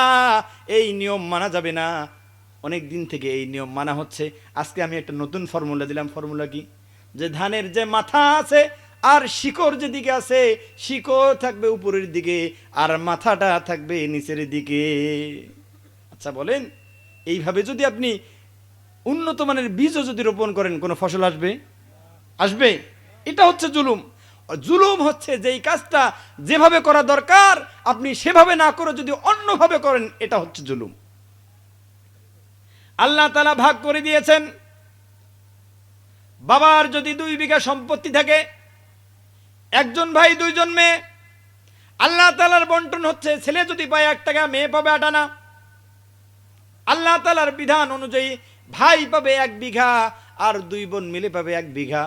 এই নিয়ম মানা যাবে না। অনেক দিন থেকে এই নিয়ম মানা হচ্ছে, আজকে আমি একটা নতুন ফর্মুলা দিলাম। ফর্মুলা কি? যে ধানের যে মাথা আছে আর শিকড় যেদিকে আছে, শিকড় থাকবে উপরের দিকে আর মাথাটা থাকবে নিচের দিকে। আচ্ছা বলেন, এইভাবে যদি আপনি উন্নত মানের বীজও যদি রোপণ করেন, কোনো ফসল আসবে? আসবে? এটা হচ্ছে জুলুম। জুলুম হচ্ছে যেই কাজটা যেভাবে করা দরকার আপনি সেভাবে না করে যদি অন্যভাবে করেন, এটা হচ্ছে জুলুম। আল্লাহ তাআলা ভাগ করে দিয়েছেন, বাবার যদি 2 বিঘা সম্পত্তি থাকে, একজন ভাই 2 জন মেয়ে, আল্লাহ তাআলার বন্টন হচ্ছে, ছেলে যদি পায় 1 টাকা, মেয়ে পাবে 8 আনা। আল্লাহ তাআলার বিধান অনুযায়ী ভাই পাবে 1 বিঘা আর 2 বোন মিলে পাবে 1 বিঘা।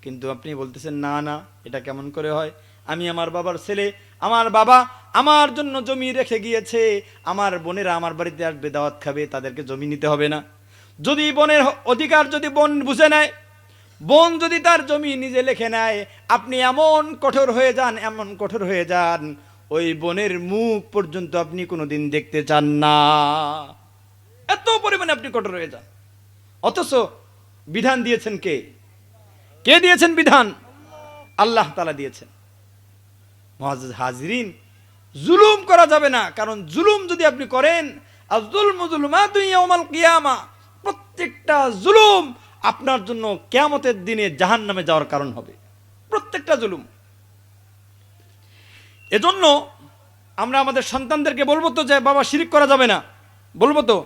কিন্তু আপনি বলতেছেন না না, এটা কেমন করে হয়? আমি আমার বাবার ছেলে, আমার বাবা আমার জন্য জমি রেখে গিয়েছে, আমার বোনেরা আমার বাড়িতে আসবে, দাওয়াত খাবে, তাদেরকে জমি নিতে হবে না? যদি বোনের অধিকার যদি বোন বুঝে নেয়, বোন যদি তার জমি নিজে লিখে নেয়, আপনি এমন কঠোর হয়ে যান, এমন কঠোর হয়ে যান, ওই বোনের মুখ পর্যন্ত আপনি কোনোদিন দেখতে চান না, এত পরিমাণে আপনি কঠোর হয়ে যান। অথচ বিধান দিয়েছেন কে? কে দিয়েছেন বিধান? আল্লাহ তাআলা দিয়েছেন। মুআজ্জাজ হাজিরিন, জুলুম করা যাবে না, কারণ জুলুম যদি আপনি করেন, আয-যুলমু যুলমাতুন ইয়াওমাল কিয়ামা, প্রত্যেকটা জুলুম আপনার জন্য কিয়ামতের দিনে জাহান্নামে যাওয়ার কারণ হবে, প্রত্যেকটা জুলুম। এজন্য আমরা আমাদের সন্তানদেরকে বলবো তো যে বাবা শিরক করা যাবে না, বলবো তো,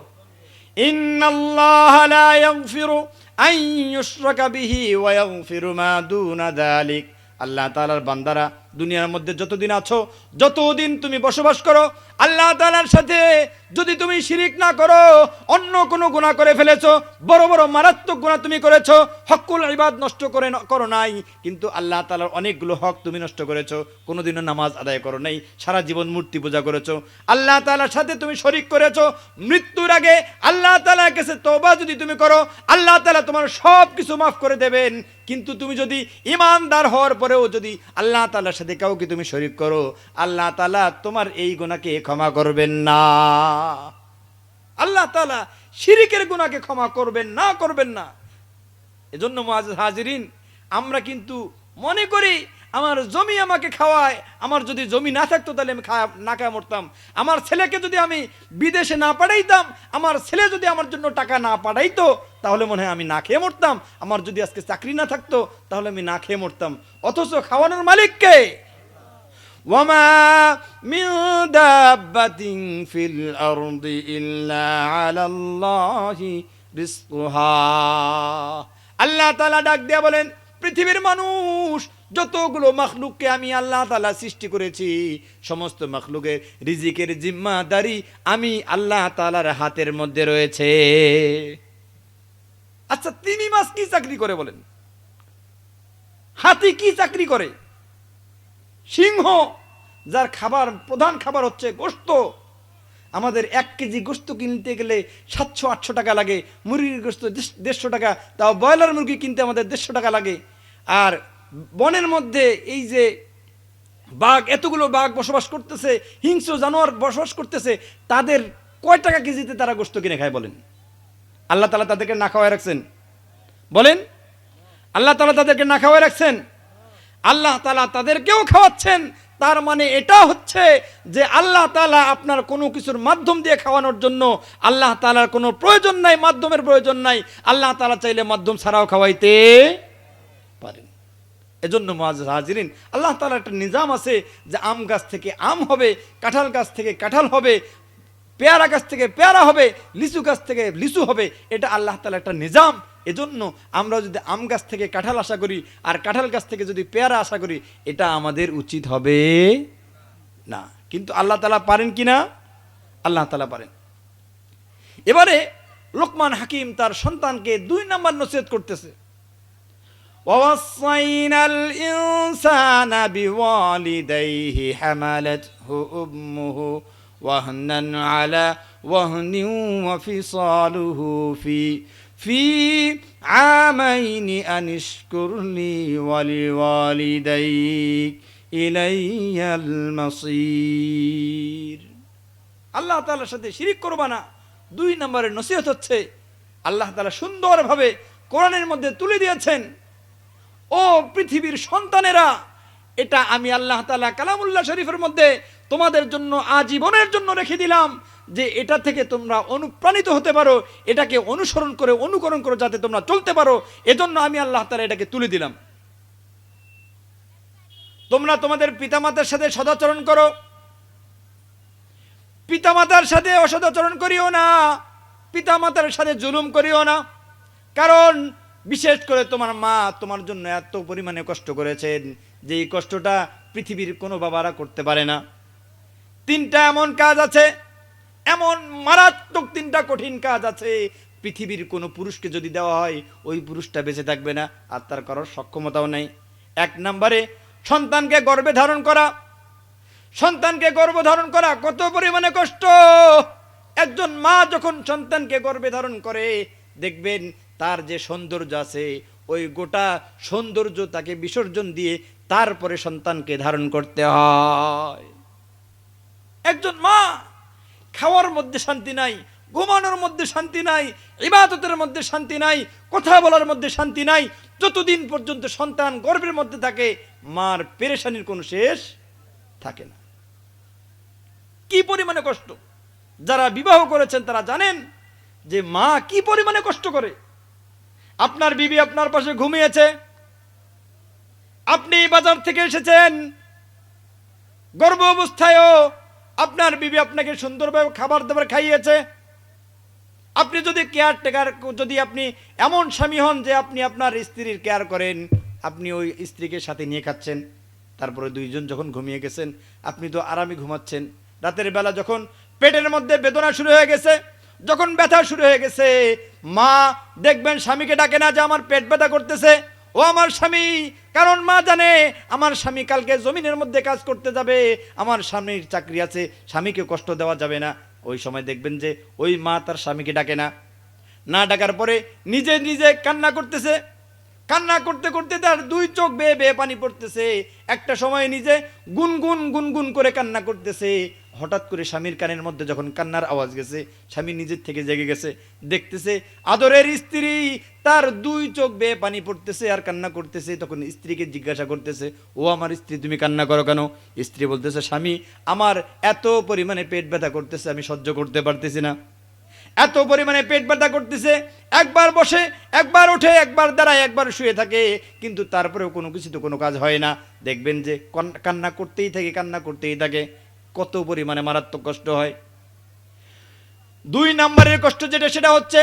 ইন্নাল্লাহা লা ইয়াগফিরু আন ইউশরাকা বিহি ওয়া ইয়াগফিরু মা দুনা যালিক। আল্লাহ তাআলার বান্দারা, দুনিয়ার মধ্যে যতদিন আছো, যতদিন তুমি বসবাস করো, আল্লাহ তাআলার সাথে যদি তুমি শিরিক না করো, অন্য কোনো গুনাহ করে ফেলেছো, বড় বড় মারাত্মক গুনাহ তুমি করেছো, হকুল ইবাদ নষ্ট করো নাই, কিন্তু আল্লাহ তাআলার অনেকগুলো হক তুমি নষ্ট করেছো, কোনোদিনও নামাজ আদায় করো নাই, সারা জীবন মূর্তি পূজা করেছো, আল্লাহ তাআলার সাথে তুমি শরিক করেছো, মৃত্যুর আগে আল্লাহ তাআলার কাছে তওবা যদি তুমি করো, আল্লাহ তাআলা তোমার সব কিছু মাফ করে দেবেন। কিন্তু তুমি যদি ঈমানদার হওয়ার পরেও যদি আল্লাহ তাআলার সাথে কাউকে তুমি শরিক করো, আল্লাহ তাআলা তোমার এই গুনাহকে ক্ষমা করবেন না। আল্লাহ তাআলা শিরিকের গুনাহকে ক্ষমা করবেন না। এজন্য মুআজ্জাজ হাজিরিন, আমরা কিন্তু মনে করি আমার জমি আমাকে খাওয়ায়, আমার যদি জমি না থাকতো তাহলে আমি না খাওয়া মরতাম, আমার ছেলেকে যদি আমি বিদেশে না পাঠাইতাম, আমার ছেলে যদি আমার জন্য টাকা না পাঠাইতো, তাহলে মনে হয় আমি না খেয়ে মরতাম, আমার যদি আজকে চাকরি না থাকতো তাহলে আমি না খেয়ে মরতাম। অথচ খাওয়ানোর মালিক কে? ওয়ামা মিন দাব্বাতিন ফিল আরদি ইল্লা আলাল্লাহি রিজকুহা। আল্লাহ তাআলা ডাক দিয়া বলেন, পৃথিবীর মানুষ যতগুলো মাখলুককে আমি আল্লাহ তাআলা সৃষ্টি করেছি, সমস্ত মাখলুকের রিজিকের জিম্মাদারি আমি আল্লাহ তাআলার হাতের মধ্যে রয়েছে। আচ্ছা, তিমি মাছ কি চাকরি করে বলেন? হাতি কি চাকরি করে? সিংহ, যার খাবার, প্রধান খাবার হচ্ছে গোশত, আমাদের 1 কেজি গোশত কিনতে গেলে 700-800 টাকা লাগে, মুরগির গোশত 150 টাকা, তাও ব্রয়লার মুরগি কিনতে আমাদের 150 টাকা লাগে। আর বনের মধ্যে এই যে বাঘ, এতগুলো বাঘ বসবাস করতেছে, হিংস্র জানোয়ার বসবাস করতেছে, তাদের কয় টাকা কেজিতে তারা গোশত কিনে খায় বলেন? আল্লাহ তাআলা তাদেরকে না খাওয়ায় রাখছেন? বলেন, আল্লাহ তাআলা তাদেরকে না খাওয়ায় রাখছেন? আল্লাহ তাআলা তাদেরকেও খাওয়াচ্ছেন। তার মানে এটা হচ্ছে যে আল্লাহ তাআলা আপনার কোনো কিছুর মাধ্যম দিয়ে খাওয়ানোর জন্য আল্লাহ তাআলার কোনো প্রয়োজন নাই, মাধ্যমের প্রয়োজন নাই। আল্লাহ তাআলা চাইলে মাধ্যম ছাড়াও খাওয়াইতে পারেন। এজন্য মুআজ্জাজ হাজিরিন, আল্লাহ তাআলার একটা নিজাম আছে যে আম গাছ থেকে আম হবে, কাঁঠাল গাছ থেকে কাঁঠাল হবে, পেয়ারা গাছ থেকে পেয়ারা হবে, লিচু গাছ থেকে লিচু হবে। এটা আল্লাহ তাআলার একটা নিজাম। এজন্য আমরা যদি আম গাছ থেকে কাঁঠাল আশা করি আর কাঁঠাল গাছ থেকে যদি পেয়ারা আশা করি, এটা আমাদের উচিত হবে না। কিন্তু আল্লাহ তাআলা পারেন কিনা? আল্লাহ তাআলা পারেন। এবারে লোকমান হাকিম তার সন্তানকে 2 নাম্বার নসিহত করতেছে, ওয়াসাইনাল ইনসানা বিওয়ালিদাইহি হামালাতহু উম্মুহু ওয়াহনান আলা ওয়াহনিন ওয়া ফিসালুহু ফি আমাইনি আনিশকুরলি ওয়ালিওয়ালিদাইক ইলাইয়াল মাসির। আল্লাহ তাআলার সাথে শিরিক করবা না, 2 নম্বরের নসিহত হচ্ছে। আল্লাহ তাআলা সুন্দরভাবে কোরআনের মধ্যে তুলে দিয়েছেন, ও পৃথিবীর সন্তানেরা, এটা আমি আল্লাহ তাআলা কালামুল্লাহ শরীফের মধ্যে তোমাদের জন্য আজীবনের জন্য রেখে দিলাম, যে এটা থেকে তোমরা অনুপ্রাণিত হতে পারো, এটাকে অনুসরণ করে অনুকরণ করে যাতে তোমরা চলতে পারো, এজন্য আমি আল্লাহ তাআলা এটাকে তুলে দিলাম। তোমরা তোমাদের পিতামাতার সাথে সদাচরণ করো, পিতামাতার সাথে অসদাচরণ করিও না, পিতামাতার সাথে জুলুম করিও না। কারণ বিশেষ করে তোমার মা তোমার জন্য এত পরিমাণে কষ্ট করেছেন যে এই কষ্টটা পৃথিবীর কোনো বাবারা করতে পারে না। 3টা এমন কাজ আছে, এমন মারাত্মক 3টা কঠিন কাজ আছে, পৃথিবীর কোনো পুরুষকে যদি দেওয়া হয় ওই পুরুষটা বেঁচে থাকবে না, আর তার করার সক্ষমতাও নেই। 1 নম্বরে সন্তানকে গর্ভে ধারণ করা। সন্তানকে গর্ভে ধারণ করা কত পরিমাণে কষ্ট। একজন মা যখন সন্তানকে গর্ভে ধারণ করে, দেখবেন তার যে সৌন্দর্য আছে, ওই গোটা সৌন্দর্য তাকে বিসর্জন দিয়ে তারপরে সন্তানকে ধারণ করতে হয়। একজন মা খাওয়ার মধ্যে শান্তি নাই, ঘুমানোর মধ্যে শান্তি নাই, ইবাদতের মধ্যে শান্তি নাই, কথা বলার মধ্যে শান্তি নাই। যতদিন পর্যন্ত সন্তান গর্ভের মধ্যে থাকে মার পেরেশানির কোনো শেষ থাকে না। কি পরিমাণে কষ্ট! যারা বিবাহ করেছেন তারা জানেন যে মা কি পরিমাণে কষ্ট করে। আপনার বিবি আপনার পাশে ঘুমিয়েছে, আপনি বাজার থেকে এসেছেন, গর্ভ অবস্থায়ও আপনার বিবি আপনাকে সুন্দরভাবে খাবার দাবার খাইয়েছে। আপনি যদি কেয়ারটেকার, যদি আপনি এমন স্বামী হন যে আপনি আপনার স্ত্রীর কেয়ার করেন, আপনি ওই স্ত্রীকে সাথে নিয়ে খাচ্ছেন, তারপরে দুইজন যখন ঘুমিয়ে গেছেন আপনি তো আরামে ঘুমাচ্ছেন। রাতের বেলা যখন পেটের মধ্যে বেদনা শুরু হয়ে গেছে, যখন ব্যথা শুরু হয়ে গেছে, মা দেখবেন স্বামীকে ডাকে না যে আমার পেট ব্যথা করতেছে, ও আমার স্বামী। কারণ মা জানে আমার স্বামী কালকে জমিনের মধ্যে কাজ করতে যাবে, আমার স্বামীর চাকরি আছে, স্বামীকে কষ্ট দেওয়া যাবে না। ওই সময় দেখবেন যে ওই মা তার স্বামীকে ডাকে না, না ডাকার পরে নিজে নিজে কান্না করতেছে। কান্না করতে করতে তার দুই চোখ বেয়ে বেয়ে পানি পড়তেছে। একটা সময় নিজে গুনগুন গুনগুন করে কান্না করতেছে। হঠাৎ করে স্বামীর কানের মধ্যে যখন কান্নার আওয়াজ গেছে, স্বামী নিজের থেকে জেগে গেছে, দেখতেছে আদরের স্ত্রী তার দুই চোখ বেয়ে পানি পড়তেছে আর কান্না করতেছে। তখন স্ত্রীকে জিজ্ঞাসা করতেছে, ও আমার স্ত্রী তুমি কান্না করো কেন? স্ত্রী বলতেছে, স্বামী আমার এত পরিমাণে পেট ব্যথা করতেছে, আমি সহ্য করতে পারতেছি না, এত পরিমাণে পেট ব্যথা করতেছে। একবার বসে, একবার ওঠে, একবার দাঁড়ায়, একবার শুয়ে থাকে, কিন্তু তারপরেও কোনো কিছুতে কোনো কাজ হয় না। দেখবেন যে কান্না করতেই থাকে, কান্না করতেই থাকে। কত পরিমাণে মারাত্মক কষ্ট হয়। দুই নম্বরের কষ্ট যেটা, সেটা হচ্ছে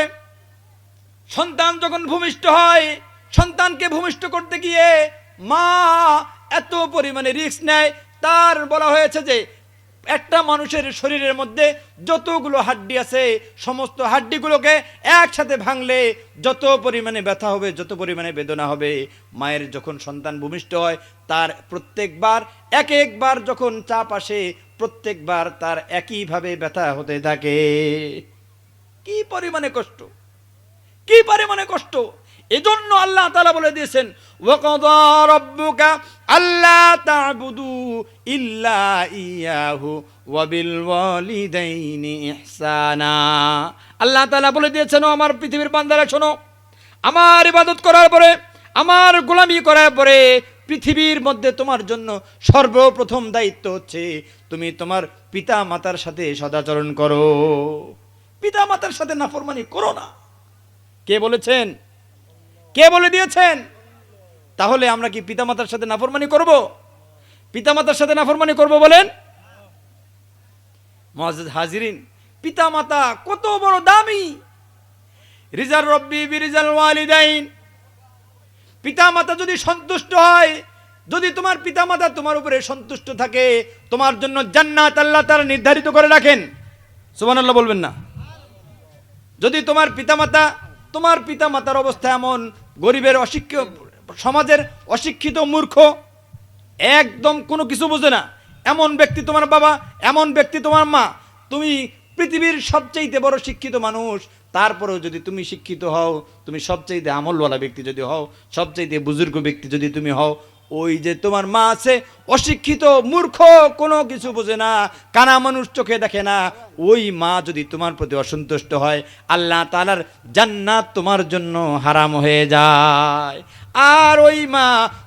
সন্তান যখন ভূমিষ্ঠ হয়, সন্তানকে ভূমিষ্ঠ করতে গিয়ে মা এত পরিমাণে রিস্ক নেয়। তার বলা হয়েছে যে একটা মানুষের শরীরের মধ্যে যতগুলো হাড্ডি আছে, সমস্ত হাড্ডিগুলোকে একসাথে ভাঙলে যত পরিমাণে ব্যথা হবে, যত পরিমাণে বেদনা হবে, মায়ের যখন সন্তান ভূমিষ্ঠ হয় তার প্রত্যেকবার এক একবার যখন চাপ আসে, প্রত্যেকবার তার একইভাবে ব্যথা হতে থাকে। কি পরিমাণে কষ্ট, কি পরিমাণে কষ্ট! এজন্য আল্লাহ তাআলা বলে দিয়েছেন, ওয়াকাদা রাব্বুকা আল্লা তা'বুদু ইল্লা ইয়াহু ওয়া বিল ওয়ালিদাইনি ইহসানা। আল্লাহ তাআলা বলে দিয়েছেন, ও আমার পৃথিবীর বান্দারা শোনো, আমার ইবাদত করার পরে, আমার গোলামি করার পরে পৃথিবীর মধ্যে তোমার জন্য সর্বপ্রথম দায়িত্ব হচ্ছে তুমি তোমার পিতা মাতার সাথে সদাচরণ করো, পিতা মাতার সাথে নাফরমানি করো না। কে বলেছেন? কে বলে দিয়েছেন? তাহলে আমরা কি পিতামাতার সাথে নাফরমানি করব? পিতামাতার সাথে নাফরমানি করব বলেন? মুআজ্জাজ হাজিরিন, পিতামাতা কত বড় দামি। রিজার রব্বি বিরিজাল ওয়ালিদাইন। পিতামাতা যদি সন্তুষ্ট হয়, যদি তোমার পিতামাতা তোমার উপরে সন্তুষ্ট থাকে, তোমার জন্য জান্নাত আল্লাহ তাআলা নির্ধারিত করে রাখেন। সুবহানাল্লাহ বলবেন না? যদি তোমার পিতামাতার অবস্থা এমন, গরিবের, অশিক্ষিত, সমাজের অশিক্ষিত, মূর্খ, একদম কোনো কিছু বোঝে না, এমন ব্যক্তি তোমার বাবা, এমন ব্যক্তি তোমার মা, তুমি পৃথিবীর সবচেয়ে বড় শিক্ষিত মানুষ, তারপরেও যদি তুমি শিক্ষিত হও, তুমি সবচেয়ে আমলওয়ালা ব্যক্তি যদি হও, সবচেয়ে বুজুর্গ ব্যক্তি যদি তুমি হও, ওই যে তোমার মা আছে অশিক্ষিত, মূর্খ, কোনো কিছু বোঝে না, কানা মানুষ, চোখে দেখে না, ওই মা যদি তোমার প্রতি অসন্তুষ্ট হয়, আল্লাহ তাআলার জান্নাত তোমার জন্য হারাম হয়ে যায়। আর ওই মা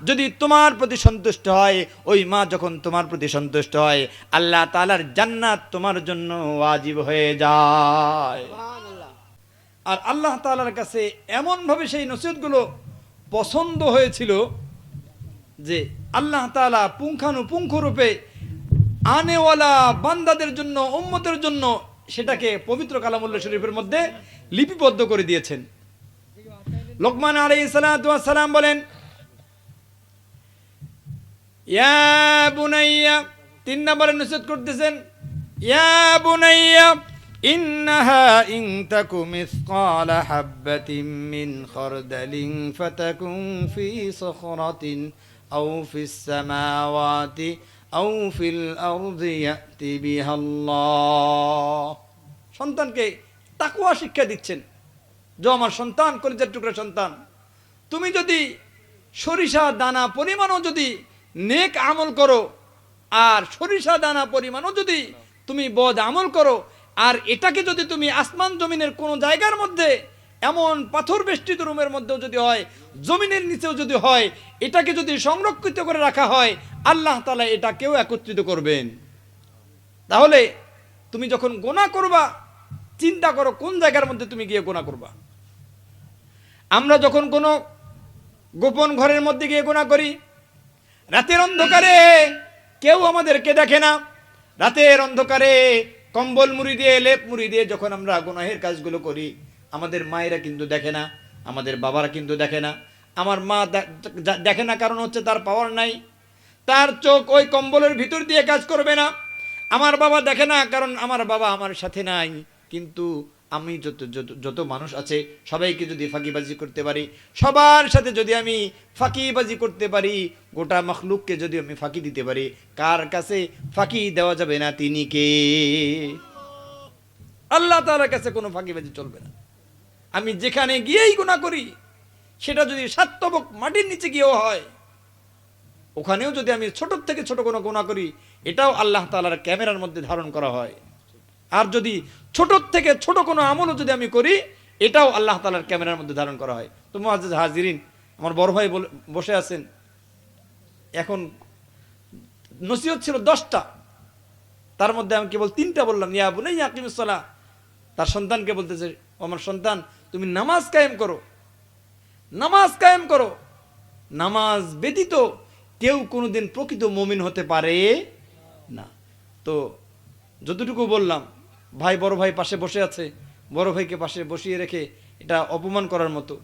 যদি তোমার প্রতি সন্তুষ্ট হয়, ওই মা যখন তোমার প্রতি সন্তুষ্ট হয়, আল্লাহ তাআলার জান্নাত তোমার জন্য ওয়াজিব হয়ে যায়। আর আল্লাহ তাআলার কাছে এমনভাবে সেই নসিহতগুলো পছন্দ হয়েছিল যে আল্লাহ তাআলা পুঙ্খানুপুঙ্খ রূপে আনেওয়ালা বান্দাদের জন্য, উম্মতের জন্য সেটাকে পবিত্র কালামুল্লাহ শরীফের মধ্যে লিপিবদ্ধ করে দিয়েছেন। লোকমান আলাইহিস সালাতু ওয়াস সালাম বলেন, ইয়া বুনাইয়া, 3 নম্বরে নসিহত করতেছেন, ইয়া বুনাইয়া ইন্নাহা ইন তাকু মিসকালা হাববাতিন মিন খারদালিন ফাতাকুন ফি সাখরাতিন আও ফিস সামাওয়াতি আও ফিল আরদি ইয়াতি বিহাল্লাহ। সন্তানকে তাকওয়া শিক্ষা দিচ্ছেন, যে আমার সন্তান, কলিজার টুকরা সন্তান, তুমি যদি সরিষা দানা পরিমাণও যদি নেক আমল করো, আর সরিষা দানা পরিমাণও যদি তুমি বদ আমল করো, আর এটাকে যদি তুমি আসমান জমিনের কোনো জায়গার মধ্যে, এমন পাথর বেষ্টিত রুমের মধ্যেও যদি হয়, জমিনের নিচেও যদি হয়, এটাকে যদি সংরক্ষিত করে রাখা হয়, আল্লাহ তাআলা এটাকেও একত্রিত করবেন। তাহলে তুমি যখন গুনাহ করবা, চিন্তা করো কোন জায়গার মধ্যে তুমি গিয়ে গুনাহ করবা। আমরা যখন কোনো গোপন ঘরের মধ্যে গিয়ে গুনাহ করি, রাতের অন্ধকারে কেউ আমাদেরকে দেখে না, রাতের অন্ধকারে কম্বল মুড়ি দিয়ে, লেপ মুড়ি দিয়ে যখন আমরা গুনাহের কাজগুলো করি, আমাদের মায়েরা কিন্তু দেখে না, আমাদের বাবারা কিন্তু দেখে না। আমার মা দেখে না, কারণ হচ্ছে তার পাওয়ার নাই, তার চোখ ওই কম্বলের ভিতর দিয়ে কাজ করবে না। আমার বাবা দেখে না, কারণ আমার বাবা আমার সাথে নাই। কিন্তু আমি যত মানুষ আছে সবাইকে যদি ফাঁকিবাজি করতে পারি, সবার সাথে যদি আমি ফাঁকিবাজি করতে পারি, গোটা মখলুককে যদি আমি ফাঁকি দিতে পারি, কার কাছে ফাঁকি দেওয়া যাবে না? তিনি কে? আল্লাহ তাআলার কাছে কোনো ফাঁকিবাজি চলবে না। আমি যেখানে গিয়েই গুনাহ করি, সেটা যদি 7 তবক মাটির নিচে গিয়েও হয়, ওখানেও যদি আমি ছোট থেকে ছোট কোনো গুনাহ করি, এটাও আল্লাহ তাআলার ক্যামেরার মধ্যে ধারণ করা হয়। আর যদি ছোট থেকে ছোট কোনো আমলও যদি আমি করি, এটাও আল্লাহ তাআলার ক্যামেরার মধ্যে ধারণ করা হয়। তো মুআজ্জাজ হাজিরিন, আমার বড় ভাই বসে আছেন, এখন নসিহত ছিল 10টা, তার মধ্যে আমি কেবল 3টা বললাম। ইয়া বুনাইয়া আকিমিস সালাহ, তার সন্তানকে বলতেছে, আমার সন্তান তুমি নামাজ কায়েম করো, নামাজ কায়েম করো। নামাজ ব্যতীত কেউ কোনোদিন প্রকৃত মুমিন হতে পারে না। তো যতটুকু বললাম, ভাই বড় ভাই পাশে বসে আছে, বড় ভাইকে পাশে বসিয়ে রেখে এটা অপমান করার মতো।